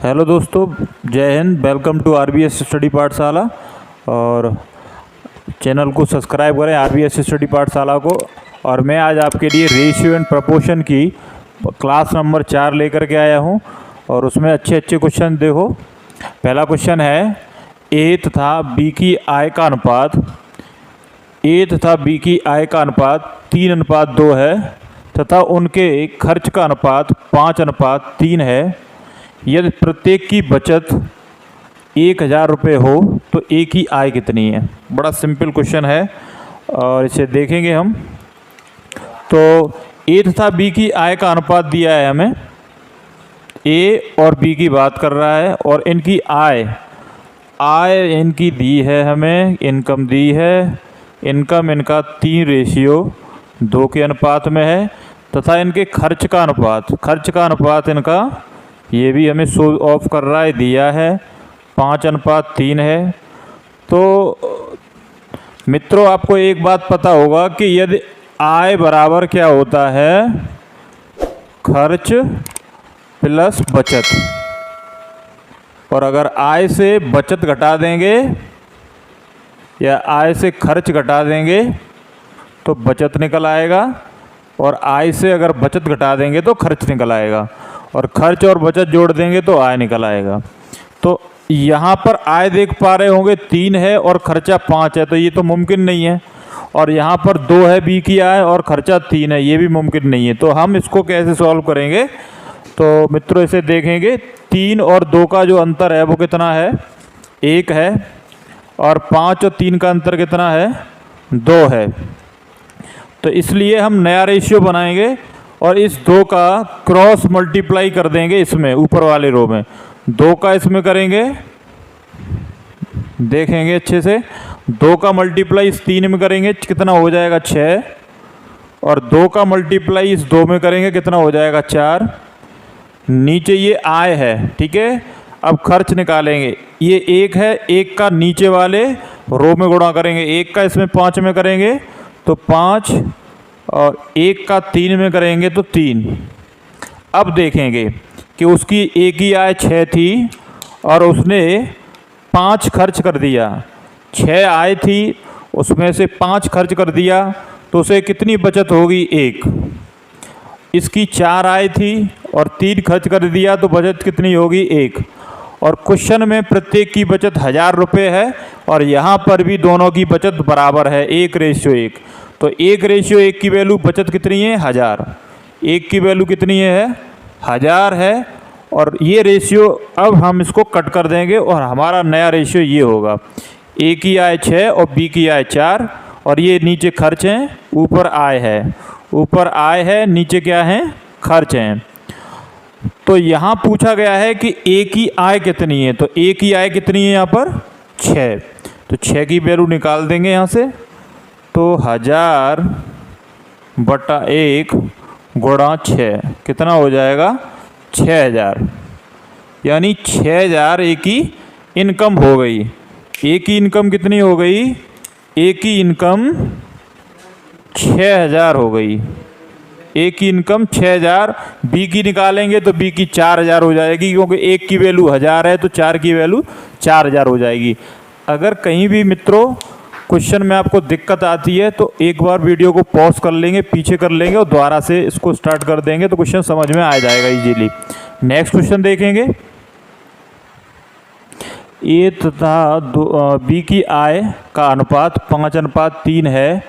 Hello दोस्तों, जय हिंद। Welcome to RBS study Pathshala. और चैनल को सब्सक्राइब करें आरबीएस स्टडी पाठशाला को। और मैं आज आपके लिए रेशियो एंड प्रपोर्शन की क्लास नंबर 4 लेकर के आया हूं। और उसमें अच्छे क्वेश्चन देखो। पहला क्वेश्चन है, ए तथा बी की आय का अनुपात 3:2 है तथा उनके खर्च का अनुपात 5:3 है। यदि प्रत्येक की बचत 1000 रुपये हो तो ए की आय कितनी है। बड़ा सिंपल क्वेश्चन है और इसे देखेंगे हम। तो ए तथा बी की आय का अनुपात दिया है हमें। ए और बी की बात कर रहा है और इनकी आय इनकी दी है हमें, इनकम दी है। इनकम इनका 3:2 के अनुपात में है तथा इनके खर्च का अनुपात इनका ये भी हमें शो ऑफ कर रहा है, दिया है 5:3 है। तो मित्रों, आपको एक बात पता होगा कि यदि आय बराबर क्या होता है, खर्च प्लस बचत। और अगर आय से बचत घटा देंगे या आय से खर्च घटा देंगे तो बचत निकल आएगा, और आय से अगर बचत घटा देंगे तो खर्च निकल आएगा, और खर्च और बचत जोड़ देंगे तो आय निकल आएगा। तो यहाँ पर आय देख पा रहे होंगे 3 है और खर्चा 5 है, तो ये तो मुमकिन नहीं है। और यहाँ पर 2 है बी की आय और खर्चा 3 है, ये भी मुमकिन नहीं है। तो हम इसको कैसे सॉल्व करेंगे? तो मित्रों, इसे देखेंगे 3 और 2 का जो अंतर है वो कितना है, 1 है। और 5 और 3 का अंतर कितना है, 2 है। तो इसलिए हम नया रेशियो बनाएंगे और इस 2 का क्रॉस मल्टीप्लाई कर देंगे इसमें, ऊपर वाले रो में 2 का इसमें करेंगे, देखेंगे अच्छे से। 2 का मल्टीप्लाई इस 3 में करेंगे, कितना हो जाएगा 6। और 2 का मल्टीप्लाई इस 2 में करेंगे, कितना हो जाएगा 4। नीचे ये आय है, ठीक है। अब खर्च निकालेंगे, ये 1 है, 1 का नीचे वाले रो में गुणा करेंगे, 1 का इसमें 5 में करेंगे तो 5, और 1 का 3 में करेंगे तो 3। अब देखेंगे कि उसकी एक ही आय 6 थी और उसने 5 खर्च कर दिया। 6 आय थी, उसमें से 5 खर्च कर दिया, तो उसे कितनी बचत होगी, 1। इसकी 4 आय थी और 3 खर्च कर दिया, तो बचत कितनी होगी, 1। और क्वेश्चन में प्रत्येक की बचत 1000 रुपये है और यहाँ पर भी दोनों की बचत बराबर है, 1:1। तो 1:1 की वैल्यू बचत कितनी है, 1000। 1 की वैल्यू कितनी है, 1000 है। और ये रेशियो अब हम इसको कट कर देंगे और हमारा नया रेशियो ये होगा, ए की आय 6 और बी की आय 4। और ये नीचे खर्च हैं, ऊपर आय है। ऊपर आय है, नीचे क्या है, खर्च हैं। तो यहाँ पूछा गया है कि ए की आय कितनी है। तो ए की आय कितनी है यहाँ पर, 6। तो 6 की वैल्यू निकाल देंगे यहाँ से। तो 1000/1 गुणा 6 कितना हो जाएगा, 6000। यानी 6000 ए की इनकम हो गई। ए की इनकम कितनी हो गई, ए की इनकम 6000 हो गई। ए की इनकम 6000। बी की निकालेंगे तो बी की 4000 हो जाएगी, क्योंकि 1 की वैल्यू 1000 है तो 4 की वैल्यू 4000 हो जाएगी। अगर कहीं भी मित्रों क्वेश्चन में आपको दिक्कत आती है तो एक बार वीडियो को पॉज कर लेंगे, पीछे कर लेंगे और दोबारा से इसको स्टार्ट कर देंगे, तो क्वेश्चन समझ में आ जाएगा इजीली। नेक्स्ट क्वेश्चन देखेंगे। ए तथा बी की आय का अनुपात 5:3 है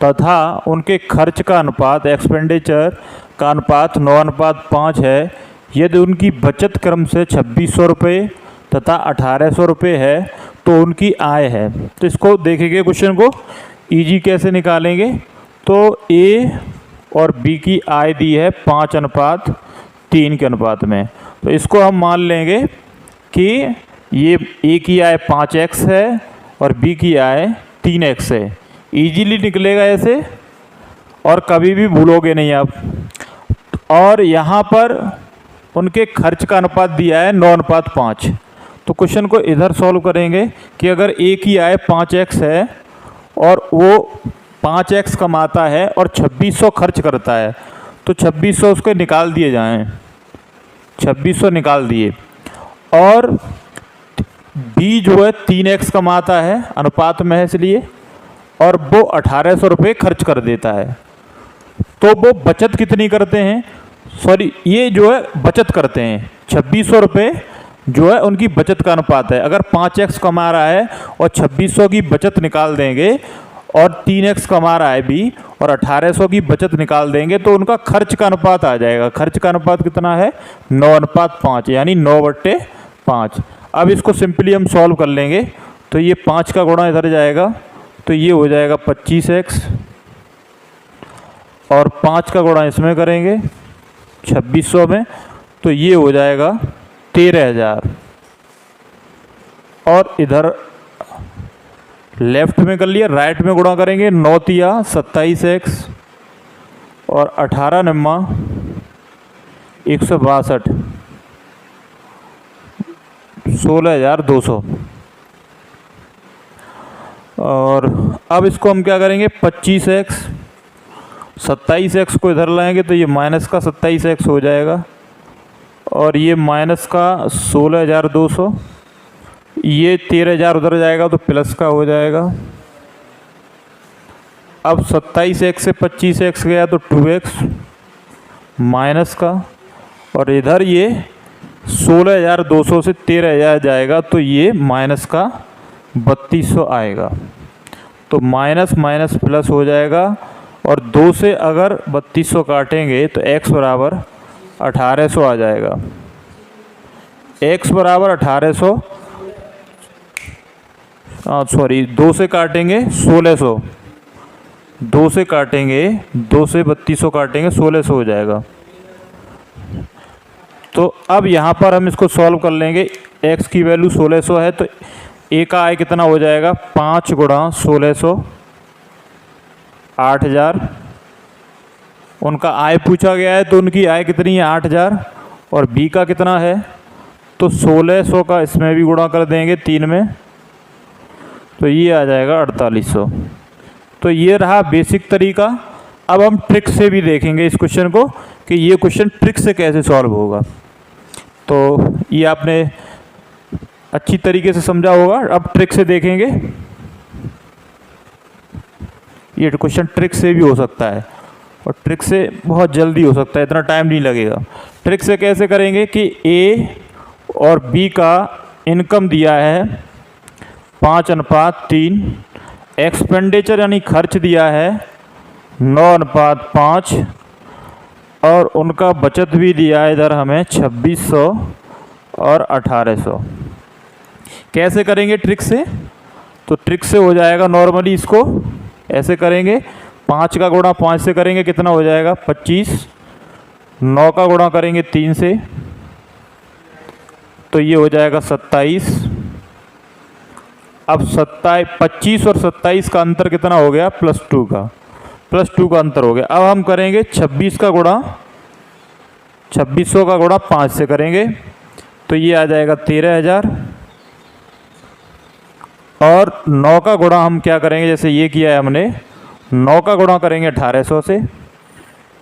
तथा उनके खर्च का अनुपात, एक्सपेंडिचर का अनुपात 9:5 है। यदि उनकी बचत क्रम से 2600 रुपये तथा 1800 रुपये है तो उनकी आय है। तो इसको देखेंगे, क्वेश्चन को इजी कैसे निकालेंगे। तो ए और बी की आय दी है 5:3 के अनुपात में। तो इसको हम मान लेंगे कि ये ए की आय 5x है और बी की आय 3x है। इजीली निकलेगा ऐसे और कभी भी भूलोगे नहीं आप। और यहाँ पर उनके खर्च का अनुपात दिया है 9:5। तो क्वेश्चन को इधर सॉल्व करेंगे कि अगर ए की आय 5x है और वो 5x कमाता है और 2600 खर्च करता है, तो 2600 उसके निकाल दिए जाएं। 2600 निकाल दिए और बी जो है 3x कमाता है, अनुपात में है इसलिए, और वो 1800 रुपये खर्च कर देता है। तो वो बचत कितनी करते हैं, सॉरी ये जो है बचत करते हैं 2600 रुपये जो है उनकी बचत का अनुपात है। अगर 5x कमा रहा है और 2600 की बचत निकाल देंगे और 3x कमा रहा है बी और 1800 की बचत निकाल देंगे तो उनका खर्च का अनुपात आ जाएगा। खर्च का अनुपात कितना है, 9:5, यानी 9/5। अब इसको सिंपली हम सॉल्व कर लेंगे तो ये 5 का गुणा इधर जाएगा तो ये हो जाएगा 25x, और 5 का गुणा इसमें करेंगे 2600 में तो ये हो जाएगा 13,000, और इधर लेफ्ट में कर लिया, राइट में गुणा करेंगे 9 तिया 27x और 18 निम्मा 162, 16,200। और अब इसको हम क्या करेंगे, 25x 27x को इधर लाएंगे तो ये माइनस का 27x हो जाएगा, और ये माइनस का 16,200, ये 13,000 उधर जाएगा तो प्लस का हो जाएगा। अब 27x से 25x गया तो 2x माइनस का, और इधर ये 16,200 से 13,000 जाएगा तो ये माइनस का 3200 आएगा। तो माइनस माइनस प्लस हो जाएगा, और 2 से अगर 3200 काटेंगे तो x बराबर 1800 आ जाएगा। x बराबर 1800, सॉरी 2 से काटेंगे 1600, 2 से काटेंगे 2 से 3200 काटेंगे 1600 हो जाएगा। तो अब यहाँ पर हम इसको सॉल्व कर लेंगे। x की वैल्यू 1600 है तो a का आय कितना हो जाएगा, 5 गुणा 1600 8000। उनका आय पूछा गया है तो उनकी आय कितनी है 8000, और b का कितना है तो 1600 का इसमें भी गुणा कर देंगे 3 में तो ये आ जाएगा 4800। तो ये रहा बेसिक तरीका। अब हम ट्रिक से भी देखेंगे इस क्वेश्चन को कि ये क्वेश्चन ट्रिक से कैसे सॉल्व होगा। तो ये आपने अच्छी तरीके से समझा होगा। अब ट्रिक से देखेंगे। ये क्वेश्चन ट्रिक से भी हो सकता है और ट्रिक से बहुत जल्दी हो सकता है, इतना टाइम नहीं लगेगा। ट्रिक से कैसे करेंगे कि ए और बी का इनकम दिया है 5:3, एक्सपेंडिचर यानी खर्च दिया है 9:5, और उनका बचत भी दिया है इधर हमें 2600 और 1800। कैसे करेंगे ट्रिक से, तो ट्रिक से हो जाएगा नॉर्मली इसको ऐसे करेंगे, 5 का गुणा 5 से करेंगे कितना हो जाएगा 25, 9 का गुणा करेंगे 3 से तो ये हो जाएगा 27। अब 25 और 27 का अंतर कितना हो गया, +2 का अंतर हो गया। अब हम करेंगे 26 का गुणा 2600 का गुणा 5 से करेंगे तो ये आ जाएगा 13,000, और 9 का गुणा हम क्या करेंगे, जैसे ये किया है हमने, 9 का गुणा करेंगे 1800 से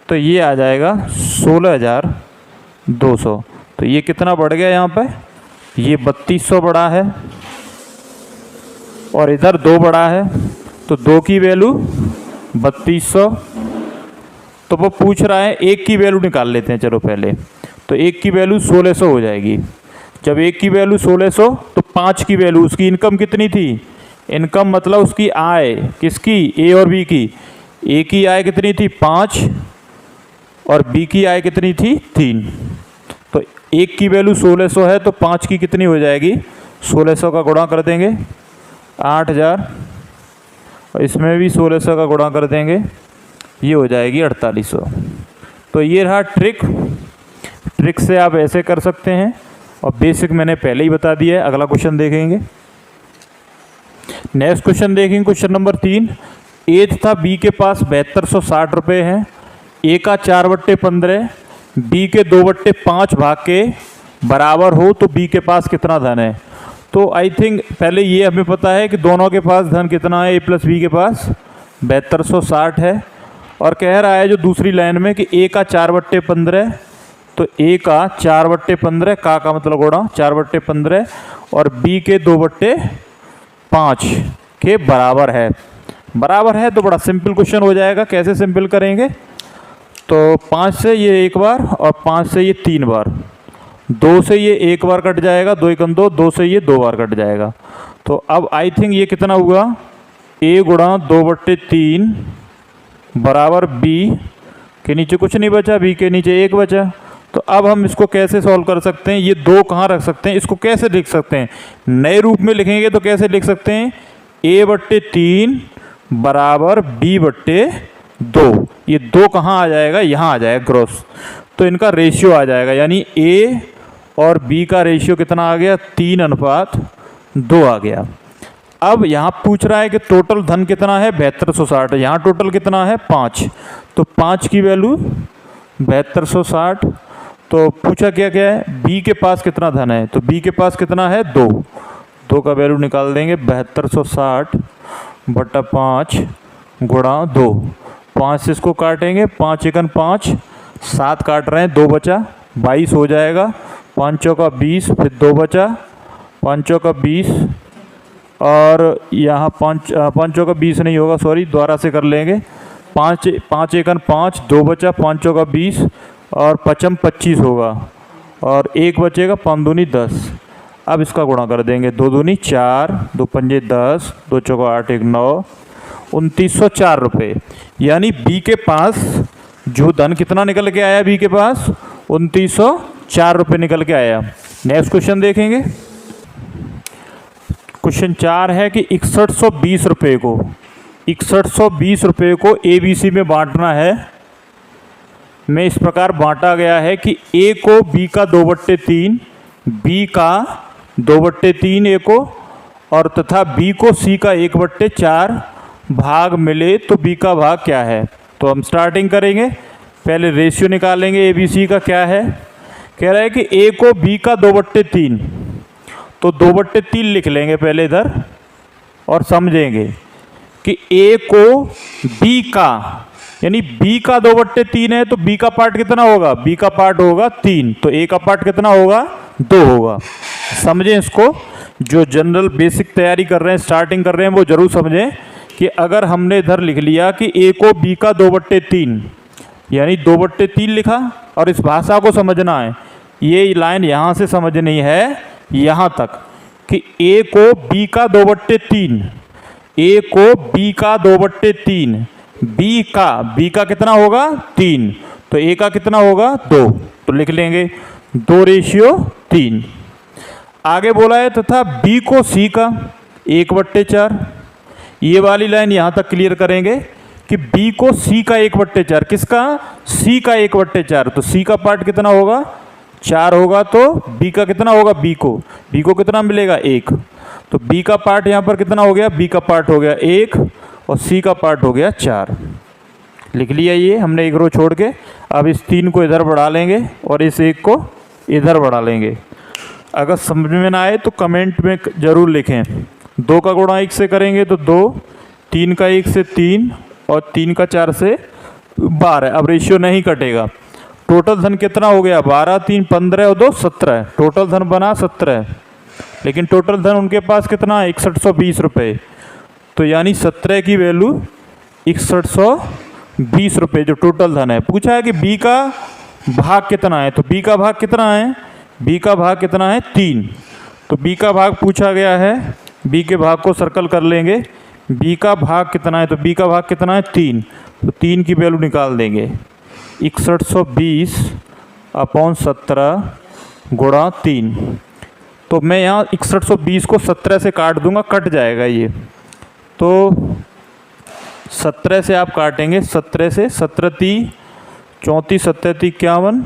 तो ये आ जाएगा 16,200। तो ये कितना बढ़ गया, यहाँ पे ये 3200 बढ़ा है और इधर 2 बढ़ा है तो 2 की वैल्यू 3200। तो वो पूछ रहा है 1 की वैल्यू निकाल लेते हैं, चलो पहले। तो 1 की वैल्यू 1600 हो जाएगी। जब 1 की वैल्यू 1600 तो 5 की वैल्यू, उसकी इनकम कितनी थी, इनकम मतलब उसकी आय किसकी, ए और बी की। ए की आय कितनी थी 5 और बी की आय कितनी थी 3। तो 1 की वैल्यू 1600 है तो 5 की कितनी हो जाएगी, 1600 का गुणा कर देंगे 8000, और इसमें भी 1600 का गुणा कर देंगे, ये हो जाएगी 4800। तो ये रहा ट्रिक। ट्रिक से आप ऐसे कर सकते हैं, और बेसिक मैंने पहले ही बता दिया है। अगला क्वेश्चन देखेंगे। नेक्स्ट क्वेश्चन देखेंगे, क्वेश्चन नंबर 3। ए तथा बी के पास 7260 रुपये हैं। ए का 4/15 बी के 2/5 भाग के बराबर हो तो बी के पास कितना धन है। तो आई थिंक पहले ये हमें पता है कि दोनों के पास धन कितना है, ए प्लस बी के पास 7260 है। और कह रहा है जो दूसरी लाइन में कि ए का 4/15 तो ए का 4/15 का मतलब गुणा 4/15 और बी के 2/5 के बराबर है। बराबर है तो बड़ा सिंपल क्वेश्चन हो जाएगा। कैसे सिंपल करेंगे? तो 5 से ये एक बार और 5 से ये 3 बार, 2 से ये एक बार कट जाएगा, 2 1 2, 2 से ये 2 बार कट जाएगा। तो अब आई थिंक ये कितना हुआ, a गुणा 2/3 बराबर b के नीचे कुछ नहीं बचा, b के नीचे 1 बचा। तो अब हम इसको कैसे सॉल्व कर सकते हैं? ये 2 कहाँ रख सकते हैं? इसको कैसे लिख सकते हैं? नए रूप में लिखेंगे तो कैसे लिख सकते हैं? a/3 बराबर b/2। ये 2 कहाँ आ जाएगा? यहाँ आ जाएगा क्रॉस, तो इनका रेशियो आ जाएगा, यानी a और b का रेशियो कितना आ गया? 3:2 आ गया। अब यहाँ पूछ रहा है कि टोटल धन कितना है? 7260। यहाँ टोटल कितना है? 5। तो 5 की वैल्यू 7260। तो पूछा क्या क्या है? b के पास कितना धन है? तो b के पास कितना है? 2। 2 का वैल्यू निकाल देंगे, 7260/5 गुणा 2। 5 से इसको काटेंगे, 5 एकन 5, 7 काट रहे हैं, 2 बचा, 22 हो जाएगा। 5 चौका 20, फिर 2 बचा, 5 चौका 20 और यहाँ 5 चौका 20 नहीं होगा, सॉरी, दोबारा से कर लेंगे। 5 एकन 5, 2 बचा, 5 चौका 20 और 5 25 होगा और 1 बचेगा, 5 दूनी 10। अब इसका गुणा कर देंगे, 2 दूनी 4, 2 पंजे 10, 2 चौका 8, 1 9, 2904 रुपये। यानी बी के पास जो धन कितना निकल के आया? बी के पास 2904 रुपये निकल के आया। नेक्स्ट क्वेश्चन देखेंगे। क्वेश्चन 4 है कि 6120 रुपये को 6120 रुपये को ABC में बांटना है। में इस प्रकार बांटा गया है कि A को B का 2/3, B का 2/3 A को और तथा B को C का 1/4 भाग मिले तो B का भाग क्या है? तो हम स्टार्टिंग करेंगे, पहले रेशियो निकालेंगे ABC का। क्या है? कह रहा है कि A को B का 2/3, तो 2/3 लिख लेंगे पहले इधर और समझेंगे कि A को B का, यानी B का 2/3 है तो B का पार्ट कितना होगा? B का पार्ट होगा 3, तो A का पार्ट कितना होगा? 2 होगा। समझें इसको, जो जनरल बेसिक तैयारी कर रहे हैं, स्टार्टिंग कर रहे हैं, वो जरूर समझें कि अगर हमने इधर लिख लिया कि A को B का 2/3 यानी 2/3 लिखा, और इस भाषा को समझना है, ये लाइन यहाँ से समझनी है यहाँ तक कि A को B का 2/3, A को B का 2/3, B का कितना होगा? 3, तो A का कितना होगा? 2, तो लिख लेंगे 2/3। आगे बोला है तथा B को C का 1/4। ये वाली लाइन यहाँ तक क्लियर करेंगे कि B को C का 1/4, किसका? C का 1/4, तो C का पार्ट कितना होगा? 4 होगा, तो B का कितना होगा? B को कितना मिलेगा? 1, तो B का पार्ट यहाँ पर कितना हो गया? B का पार्ट हो गया 1 और C का पार्ट हो गया 4। लिख लिया ये हमने एक रो छोड़ के। अब इस 3 को इधर बढ़ा लेंगे और इस 1 को इधर बढ़ा लेंगे। अगर समझ में ना आए तो कमेंट में ज़रूर लिखें। 2 का गुणा 1 से करेंगे तो 2, 3 का 1 से 3 और 3 का 4 से 12। अब रेशियो नहीं कटेगा। टोटल धन कितना हो गया? 12, 3 15 और 2 17। टोटल धन बना 17, लेकिन टोटल धन उनके पास कितना है? 6120 रुपये। तो यानी 17 की वैल्यू 6120 रुपये जो टोटल धन है। पूछा है कि B का भाग कितना है, तो B का भाग कितना है? B का भाग कितना है? 3। तो B का भाग पूछा गया है, B के भाग को सर्कल कर लेंगे। B का भाग कितना है? तो B का भाग कितना है? 3, तो 3 की वैल्यू निकाल देंगे, 6120/17 गुणा 3। तो मैं यहाँ 6120 को 17 से काट दूंगा, कट जाएगा ये। तो 17 से आप काटेंगे, 17 से 17 × 34, 17 × 51,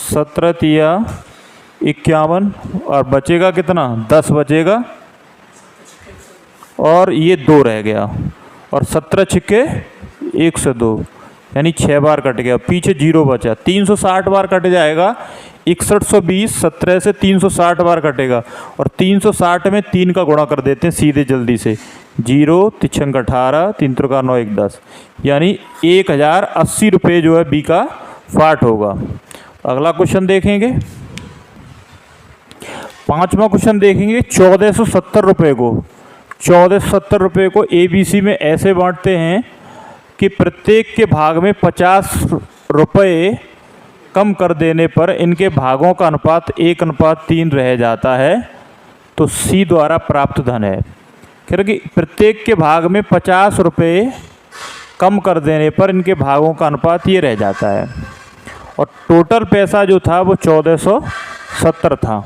17 × 51 और बचेगा कितना? 10 बचेगा और ये 2 रह गया और 17 छिक्के 102, यानी 6 बार कट गया, पीछे 0 बचा। 360 बार कट जाएगा। 6120 17 से 360 बार कटेगा और 360 में 3 का गुणा कर देते हैं सीधे जल्दी से। 0 3 18, 3 3 9 1 10, यानी 1080 रुपये जो है B का पार्ट होगा। अगला क्वेश्चन देखेंगे, 5वां क्वेश्चन देखेंगे। 1470 रुपये को 1470 रुपये को ABC में ऐसे बांटते हैं कि प्रत्येक के भाग में 50 रुपये कम कर देने पर इनके भागों का अनुपात 1:3 रह जाता है, तो C द्वारा प्राप्त धन है। क्योंकि प्रत्येक के भाग में 50 रुपये कम कर देने पर इनके भागों का अनुपात ये रह जाता है, और टोटल पैसा जो था वो 1470 था।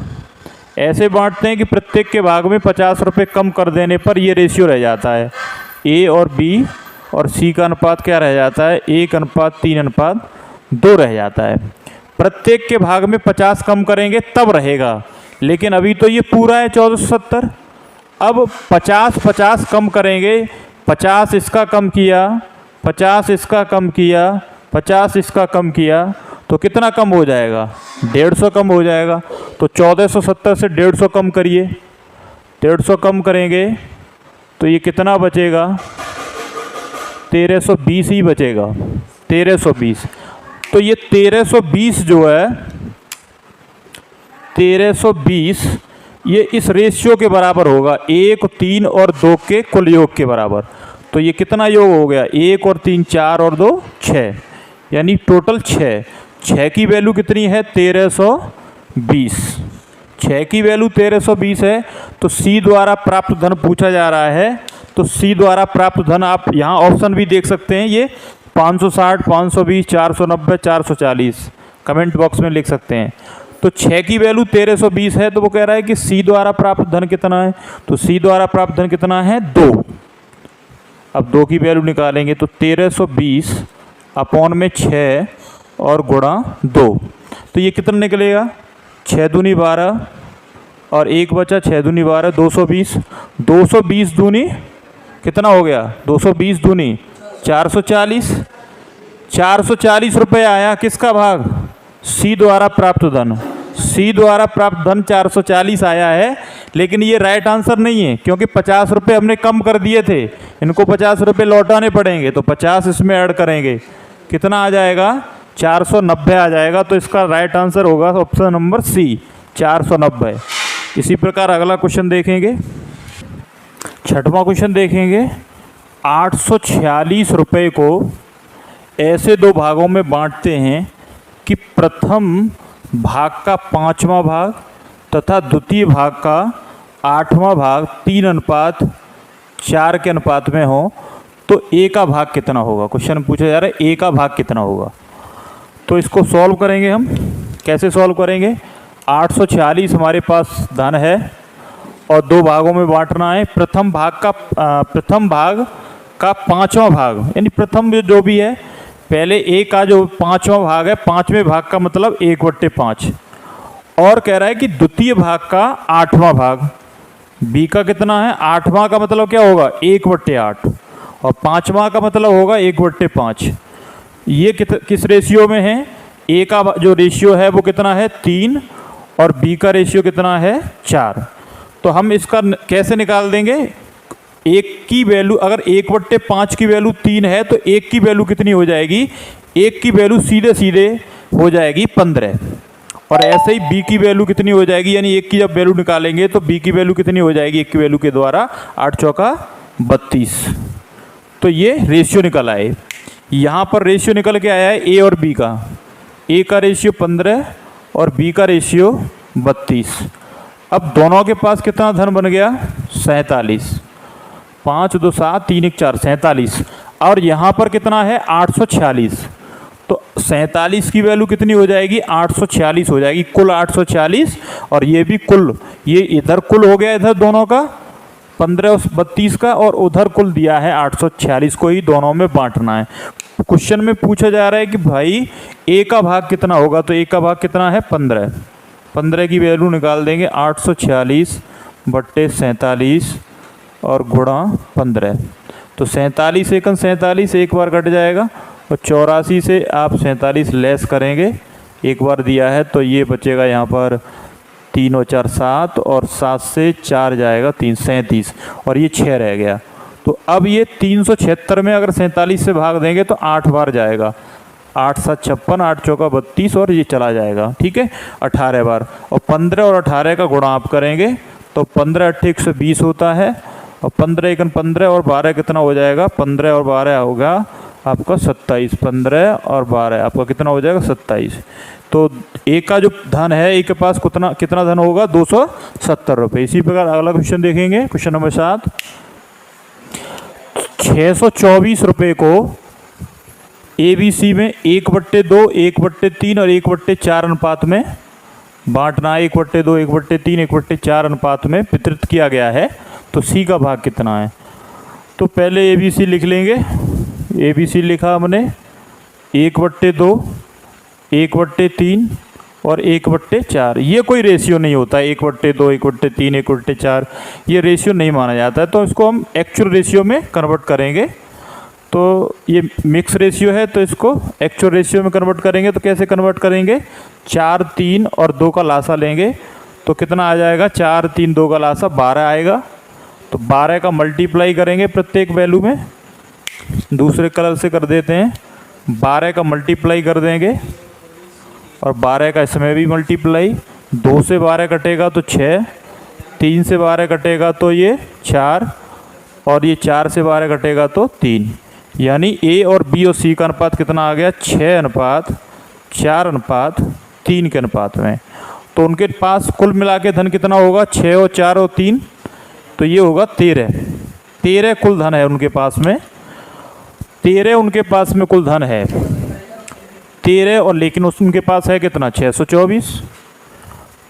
ऐसे बांटते हैं कि प्रत्येक के भाग में 50 रुपये कम कर देने पर ये रेशियो रह जाता है, A और B और C का अनुपात क्या रह जाता है, 1:3:2 रह जाता है। प्रत्येक के भाग में 50 कम करेंगे तब रहेगा, लेकिन अभी तो ये पूरा है 1470। अब 50 कम करेंगे, 50 इसका कम किया, 50 इसका कम किया, 50 इसका कम किया, तो कितना कम हो जाएगा, 150 कम हो जाएगा। तो 1470 से 150 कम करिए, 150 कम करेंगे तो ये कितना बचेगा, 1320 ही बचेगा, 1320। तो ये 1320 जो है, 1320 ये इस रेशियो के बराबर होगा, 1, 3 और 2 के कुल योग के बराबर। तो ये कितना योग हो गया, 1 और 3 4 और 2 6, यानी टोटल 6। 6 की वैल्यू कितनी है, 1320। 6 की वैल्यू 1320 है। तो C द्वारा प्राप्त धन पूछा जा रहा है, तो C द्वारा प्राप्त धन आप यहाँ ऑप्शन भी देख सकते हैं, ये 560, 520, 490, 440 कमेंट बॉक्स में लिख सकते हैं। तो 6 की वैल्यू 1320 है, तो वो कह रहा है कि C द्वारा प्राप्त धन कितना है, तो C द्वारा प्राप्त धन कितना है, 2। अब 2 की वैल्यू निकालेंगे तो 1320 अपॉन में 6 और गुणा 2, तो ये कितना निकलेगा, 6 दूनी 12 और 1 बचा, 6 दूनी 12, 220। 220 दूनी कितना हो गया, 220 दूनी 440। 440 रुपये आया, किसका भाग, C द्वारा प्राप्त धन। C द्वारा प्राप्त धन 440 आया है, लेकिन ये राइट आंसर नहीं है, क्योंकि 50 रुपये हमने कम कर दिए थे, इनको 50 रुपये लौटाने पड़ेंगे, तो 50 इसमें ऐड करेंगे, कितना आ जाएगा, 490 आ जाएगा। तो इसका राइट आंसर होगा ऑप्शन नंबर C, 490। इसी प्रकार अगला क्वेश्चन देखेंगे, 6वां क्वेश्चन देखेंगे। 846 रुपये को ऐसे 2 भागों में बांटते हैं कि प्रथम भाग का 5वां भाग तथा द्वितीय भाग का 8वां भाग 3:4 के अनुपात में हो, तो A का भाग कितना होगा। क्वेश्चन पूछा जा रहा है A का भाग कितना होगा। तो इसको सॉल्व करेंगे हम, कैसे सॉल्व करेंगे, 846 हमारे पास धन है और 2 भागों में बांटना है। प्रथम भाग का 5वां भाग, यानी प्रथम जो भी है, पहले A का जो 5वां भाग है, 5वें भाग का मतलब 1/5, और कह रहा है कि द्वितीय भाग का 8वां भाग, B का कितना है, 8वां का मतलब क्या होगा, 1/8, और 5वां का मतलब होगा 1/5। ये किस रेशियो में है, A का जो रेशियो है वो कितना है, 3, और B का रेशियो कितना है, 4। तो हम इसका कैसे निकाल देंगे, 1 की वैल्यू, अगर 1/5 की वैल्यू 3 है, तो 1 की वैल्यू कितनी हो जाएगी, 1 की वैल्यू सीधे हो जाएगी 15, और ऐसे ही B की वैल्यू कितनी हो जाएगी, यानी 1 की जब वैल्यू निकालेंगे तो B की वैल्यू कितनी हो जाएगी, 1 की वैल्यू के द्वारा 8 चौका 32। तो ये रेशियो निकल आए। यहाँ पर रेशियो निकल के आया है A और B का, A का रेशियो 15 और B का रेशियो 32। अब दोनों के पास कितना धन बन गया, 47। 5 2 7 3 1 4, 47, और यहाँ पर कितना है, 846। तो 47 की वैल्यू कितनी हो जाएगी, 846 हो जाएगी, कुल 846, और ये भी कुल, ये इधर कुल हो गया, इधर दोनों का 15 और 32 का, और उधर कुल दिया है 846 को ही दोनों में बांटना है। क्वेश्चन में पूछा जा रहा है कि भाई A का भाग कितना होगा, तो A का भाग कितना है, 15। 15 की वैल्यू निकाल देंगे, 846/47 और गुणा 15, तो 47 एकन 47 एक बार कट जाएगा, और 84 से आप 47 लेस करेंगे, एक बार दिया है, तो ये बचेगा यहाँ पर 3 और 4 7, और 7 से 4 जाएगा 3, 37, और ये 6 रह गया। तो अब ये 376 में अगर 47 से भाग देंगे तो 8 बार जाएगा, 8 7 56, 8 चौका 32 और ये चला जाएगा, ठीक है 18 बार। और 15 और 18 का गुणा आप करेंगे तो 15 8 120 होता है, और 15 1 15 और 12 कितना हो जाएगा, 15 और 12 होगा आपका 27, 15 और 12 आपका कितना हो जाएगा 27। तो ए का जो धन है, ए के पास कितना धन होगा 270 रुपये। इसी प्रकार अगला क्वेश्चन देखेंगे, क्वेश्चन नंबर 7। 624 रुपये को ABC में 1/2, 1/3 और 1/4 अनुपात में बांटना, 1/2, 1/3, 1/4 अनुपात में वितरित किया गया है, तो C का भाग कितना है। तो पहले ABC लिख लेंगे। ABC लिखा हमने 1/2, 1/3 और 1/4। ये कोई रेशियो नहीं होता है, 1/2, 1/3, 1/4 ये रेशियो नहीं माना जाता है, तो इसको हम एक्चुअल रेशियो में कन्वर्ट करेंगे। तो ये मिक्स रेशियो है, तो इसको एक्चुअल रेशियो में कन्वर्ट करेंगे। तो कैसे कन्वर्ट करेंगे, 4 3 और 2 का लासा लेंगे तो कितना आ जाएगा, 4 3 2 का लासा 12 आएगा। तो 12 का मल्टीप्लाई करेंगे प्रत्येक वैल्यू में, दूसरे कलर से कर देते हैं, 12 का मल्टीप्लाई कर देंगे और 12 का इसमें भी मल्टीप्लाई। 2 से 12 कटेगा तो 6, 3 से 12 कटेगा तो ये 4 और ये 4 से 12 कटेगा तो 3। यानी ए और बी और सी का अनुपात कितना आ गया, 6:4:3 के अनुपात में। तो उनके पास कुल मिला के धन कितना होगा, 6 और 4 और 3, तो ये होगा 13 कुल धन है उनके पास में। 13 उनके पास में कुल धन है 13, और लेकिन उनके पास है कितना, 624।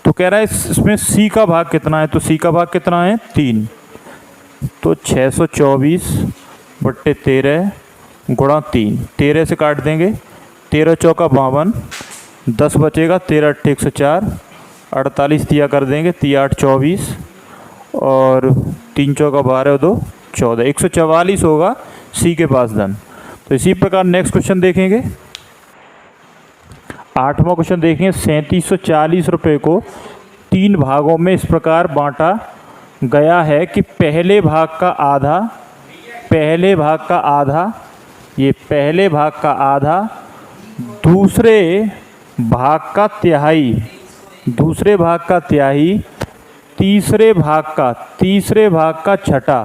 तो कह रहा है इसमें सी का भाग कितना है, तो सी का भाग कितना है 3। तो 624/13 गुणा 3, 13 से काट देंगे, 13 चौका 52, 10 बचेगा, 13 8 104, 48 दिया कर देंगे, 3 8 24 और 3 चौका 12 2 14, 144 होगा सी के पास धन। तो इसी प्रकार नेक्स्ट क्वेश्चन देखेंगे, 8वां क्वेश्चन देखेंगे। 3740 रुपये को 3 भागों में इस प्रकार बांटा गया है कि पहले भाग का आधा, ये पहले भाग का आधा, दूसरे भाग का तिहाई, तीसरे भाग का छठा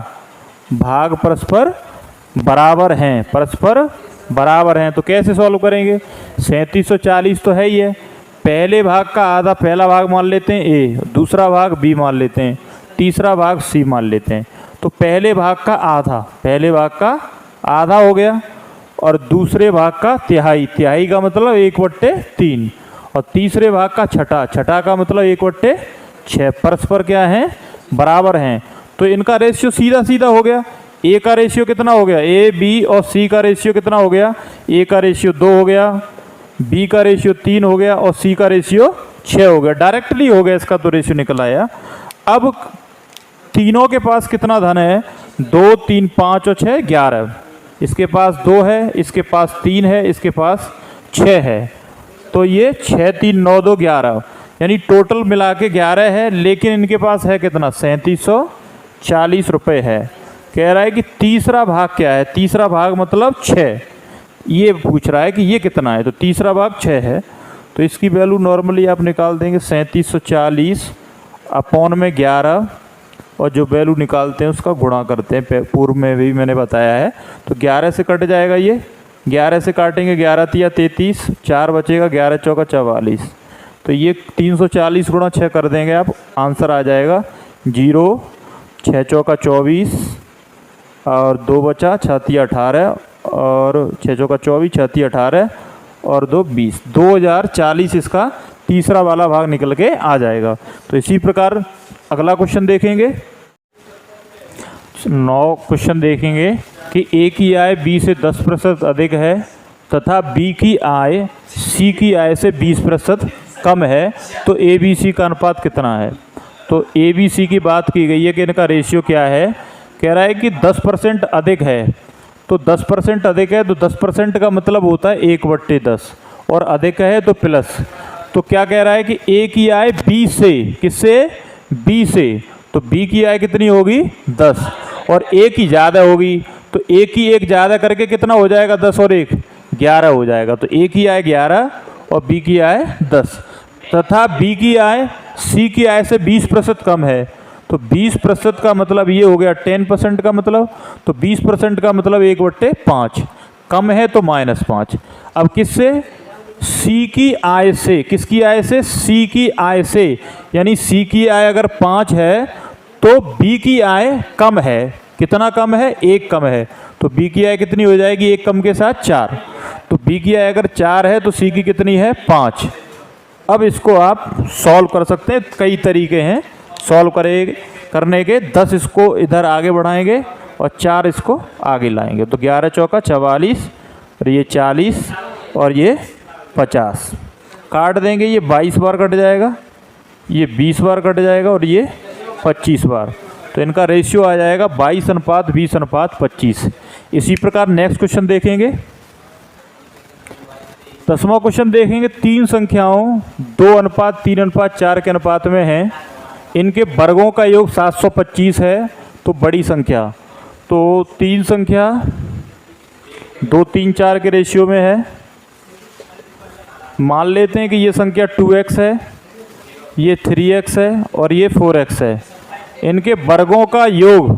भाग परस्पर बराबर हैं। तो कैसे सॉल्व करेंगे, 3740 तो है ही है, पहले भाग का आधा, पहला भाग मान लेते हैं ए, दूसरा भाग बी मान लेते हैं, तीसरा भाग सी मान लेते हैं। तो पहले भाग का आधा हो गया और दूसरे भाग का तिहाई का मतलब 1/3 और तीसरे भाग का छठा का मतलब 1/6, परस्पर क्या है, बराबर हैं। तो इनका रेशियो सीधा हो गया। ए का रेशियो कितना हो गया, ए बी और सी का रेशियो कितना हो गया, ए का रेशियो 2 हो गया, बी का रेशियो 3 हो गया और सी का रेशियो 6 हो गया। डायरेक्टली हो गया, इसका तो रेशियो निकल आया। अब तीनों के पास कितना धन है, 2 3 5 और 6 11। इसके पास 2 है, इसके पास 3 है, इसके पास 6 है। तो ये 6 3 9 2 11, यानी टोटल मिला के 11 है। लेकिन इनके पास है कितना, 3740 रुपये है। कह रहा है कि तीसरा भाग क्या है, तीसरा भाग मतलब 6, ये पूछ रहा है कि ये कितना है। तो तीसरा भाग 6 है, तो इसकी वैल्यू नॉर्मली आप निकाल देंगे 3740 अपॉन में 11 और जो वैल्यू निकालते हैं उसका गुणा करते हैं, पूर्व में भी मैंने बताया है। तो 11 से कट जाएगा, ये 11 से काटेंगे, 11 तिया 33, 4 बचेगा, 11 चौका 44। तो ये 340 गुणा 6 कर देंगे आप, आंसर आ जाएगा 0, 6 चौका 24 और 2 बचा, 6 तिया 18 और 6 चौका 24, 6 तिया 18 और 2 20, 2040 इसका तीसरा वाला भाग निकल के आ जाएगा। तो इसी प्रकार अगला क्वेश्चन देखेंगे, 9 क्वेश्चन देखेंगे कि ए की आय बी से 10% अधिक है तथा बी की आय सी की आय से 20% कम है, तो ए बी सी का अनुपात कितना है। तो ए बी सी की बात की गई है कि इनका रेशियो क्या है, कह रहा है कि 10% अधिक है। तो 10% अधिक है तो 10% का मतलब होता है 1/10 और अधिक है तो प्लस। तो क्या कह रहा है कि ए की आय बी से, किससे, बी से, तो बी की आय कितनी होगी 10 और ए की ज़्यादा होगी। तो ए की 1 ज़्यादा करके कितना हो जाएगा, 10 और 1 11 हो जाएगा। तो ए की आय 11 और बी की आय 10 तथा बी की आय सी की आय से 20% कम है। तो 20% का मतलब ये हो गया 10% का मतलब, तो 20% का मतलब 1/5, कम है तो -5। अब किससे? सी की आय से। किसकी आय से? सी की आय से। यानी सी की आय अगर 5 है तो बी की आय कम है। कितना कम है? 1 कम है। तो बी की आय कितनी हो जाएगी? 1 कम के साथ 4। तो बी की आय अगर 4 है तो सी की कितनी है? 5। अब इसको आप सॉल्व कर सकते हैं, कई तरीके हैं सॉल्व करने के। 10 इसको इधर आगे बढ़ाएंगे और 4 इसको आगे लाएंगे। तो 11 चौका 44 और ये 40 और ये 50। काट देंगे, ये 22 बार कट जाएगा, ये 20 बार कट जाएगा और ये 25 बार। तो इनका रेशियो आ जाएगा 22:20:25। इसी प्रकार नेक्स्ट क्वेश्चन देखेंगे। 10वां क्वेश्चन देखेंगे। 3 संख्याओं 2:3:4 के अनुपात में हैं। इनके वर्गों का योग 725 है। तो बड़ी संख्या, तो 3 संख्या 2, 3, 4 के रेशियो में है। मान लेते हैं कि ये संख्या 2x है, ये 3x है और ये 4x है। इनके वर्गों का योग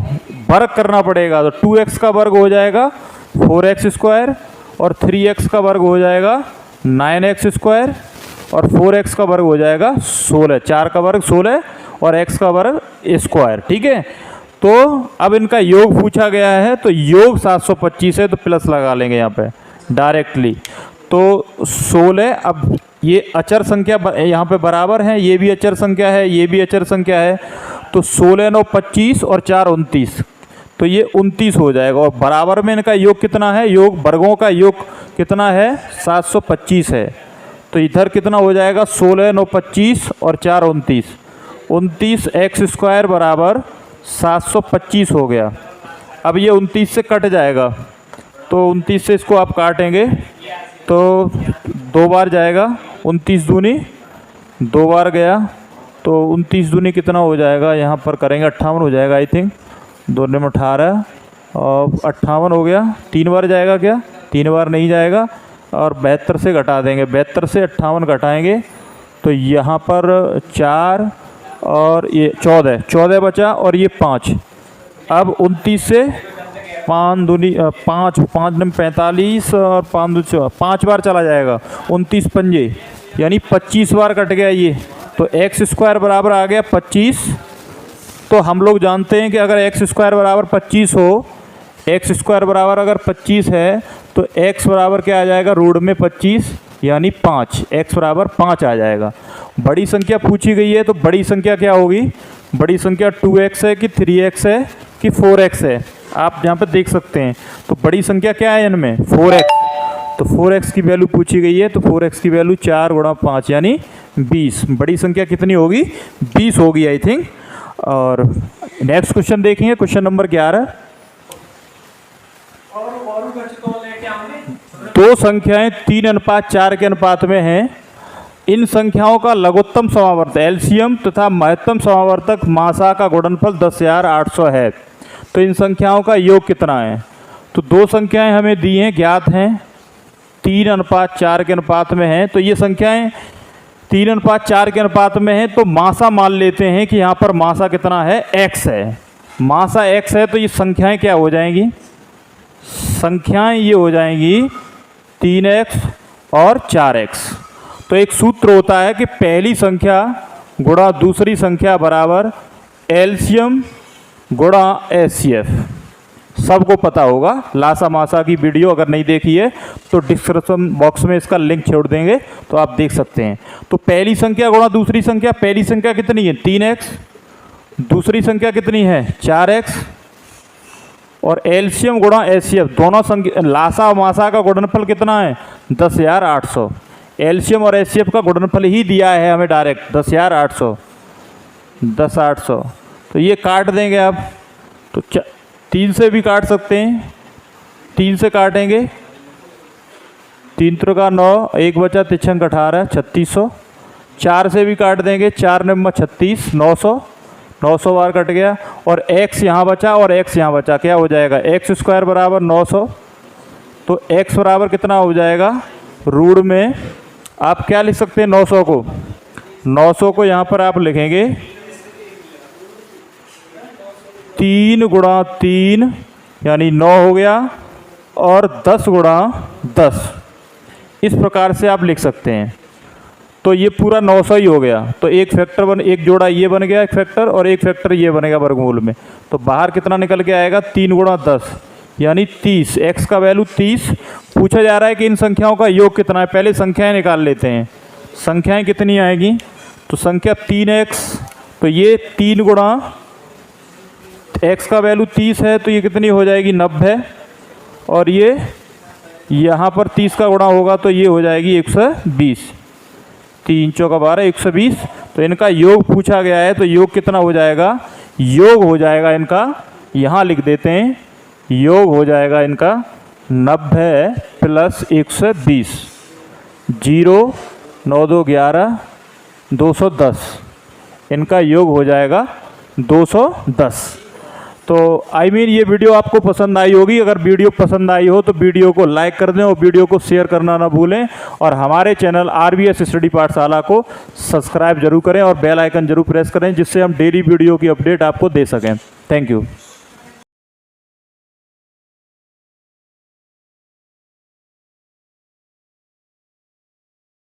वर्ग करना पड़ेगा। तो 2x का वर्ग हो जाएगा 4x² और 3x का वर्ग हो जाएगा 9x² और 4x का वर्ग हो जाएगा 16। 4 का वर्ग 16 और x का वर्ग स्क्वायर। ठीक है। तो अब इनका योग पूछा गया है, तो योग 725 है, तो प्लस लगा लेंगे यहाँ पे डायरेक्टली। तो 16, अब ये अचर संख्या यहाँ पे बराबर है, ये भी अचर संख्या है, ये भी अचर संख्या है। तो 16 9 25 और 4 29, तो ये 29 हो जाएगा। और बराबर में इनका योग कितना है? योग वर्गों का योग कितना है? 725 है। तो इधर कितना हो जाएगा? 16 9 25 और 4 29, 29x² बराबर 725 हो गया। अब ये 29 से कट जाएगा, तो 29 से इसको आप काटेंगे तो 2 बार जाएगा। 29 दूनी 2 बार गया, तो 29 दूनी कितना हो जाएगा? यहाँ पर करेंगे 58 हो जाएगा आई थिंक। 2 में 18 और 58 हो गया। 3 बार जाएगा क्या? 3 बार नहीं जाएगा। और 72 से घटा देंगे, 72 से 58 घटाएंगे तो यहाँ पर 4 और ये 14 बचा और ये 5। अब 29 से 5 दूनी 5, 5 में 45 और 5 बार चला जाएगा। 29 पंजे यानी 25 बार कट गया ये। तो x² बराबर आ गया 25। तो हम लोग जानते हैं कि अगर x² बराबर 25 हो, x² बराबर अगर 25 है तो x बराबर क्या आ जाएगा? रूट में 25 यानी 5, x बराबर 5 आ जाएगा। बड़ी संख्या पूछी गई है, तो बड़ी संख्या क्या होगी? बड़ी संख्या 2x है कि 3x है कि 4x है, आप यहाँ पर देख सकते हैं। तो बड़ी संख्या क्या है इनमें? 4x। तो 4x की वैल्यू पूछी गई है, तो 4x की वैल्यू 4 × 5 यानी 20। बड़ी संख्या कितनी होगी? 20 होगी आई थिंक। और नेक्स्ट क्वेश्चन देखेंगे, क्वेश्चन नंबर 11। दो संख्याएं 3:4 के अनुपात में हैं। इन संख्याओं का लघुत्तम समावर्तक एलसीएम तथा महत्तम समावर्तक मासा का गुणनफल 10,800 है। तो इन संख्याओं का योग कितना है? तो 2 संख्याएं हमें दी हैं, ज्ञात हैं, 3:4 के अनुपात में हैं। तो ये संख्याएं 3:4 के अनुपात में हैं, तो मासा मान लेते हैं कि यहाँ पर मासा कितना है? x है। मासा x है, तो ये संख्याएं क्या हो जाएंगी? संख्याएं ये हो जाएंगी 3x और 4x। तो एक सूत्र होता है कि पहली संख्या गुणा दूसरी संख्या बराबर एलसीएम गुणा एचसीएफ। सबको पता होगा, लासा मासा की वीडियो अगर नहीं देखी है तो डिस्क्रिप्शन बॉक्स में इसका लिंक छोड़ देंगे, तो आप देख सकते हैं। तो पहली संख्या गुणा दूसरी संख्या, पहली संख्या कितनी है? 3x, दूसरी संख्या कितनी है? 4x, और एलसीएम गुणा एचसीएफ दोनों संख्या, लासा मासा का गुणनफल कितना है? 10,800। एलसीएम और एचसीएफ का गुणनफल ही दिया है हमें डायरेक्ट 10,800, 10,800। तो ये काट देंगे आप, तो 3 से भी काट सकते हैं, 3 से काटेंगे, 3 × 9, 1 बचा 3 × 18, 3600। 4 से भी काट देंगे, 4 × 36, 900, 900 बार कट गया। और x यहाँ बचा और x यहाँ बचा, क्या हो जाएगा? x² बराबर 900 तो x बराबर कितना हो जाएगा, रूट में आप क्या लिख सकते हैं, 900 को, 900 को यहाँ पर आप लिखेंगे 3 गुणा 3 यानी 9 हो गया, और 10 गुणा 10, इस प्रकार से आप लिख सकते हैं। तो ये पूरा 900 ही हो गया। तो एक फैक्टर एक जोड़ा ये बन गया एक फैक्टर, और एक फैक्टर ये बनेगा वर्गमूल में। तो बाहर कितना निकल के आएगा, 3 गुणा 10 यानी 30। x का वैल्यू 30 पूछा जा रहा है कि इन संख्याओं का योग कितना है। पहले संख्याएं निकाल लेते हैं। संख्याएं कितनी आएगी, तो संख्या 3x, तो ये 3 गुणा x का वैल्यू 30 है तो ये कितनी हो जाएगी, 90, और ये यहाँ पर 30 का गुणा होगा तो ये हो जाएगी 120। 3 चौका 12, 120। तो इनका योग पूछा गया है, तो योग कितना हो जाएगा, योग हो जाएगा इनका, यहाँ लिख देते हैं, योग हो जाएगा इनका 90 प्लस 120, 0 9 2 11, 210, इनका योग हो जाएगा 210। तो ये वीडियो आपको पसंद आई होगी। अगर वीडियो पसंद आई हो तो वीडियो को लाइक कर दें और वीडियो को शेयर करना ना भूलें, और हमारे चैनल RVS स्टडी पाठशाला को सब्सक्राइब जरूर करें और बेल आइकन जरूर प्रेस करें, जिससे हम डेली वीडियो की अपडेट आपको दे सकें। Thank you.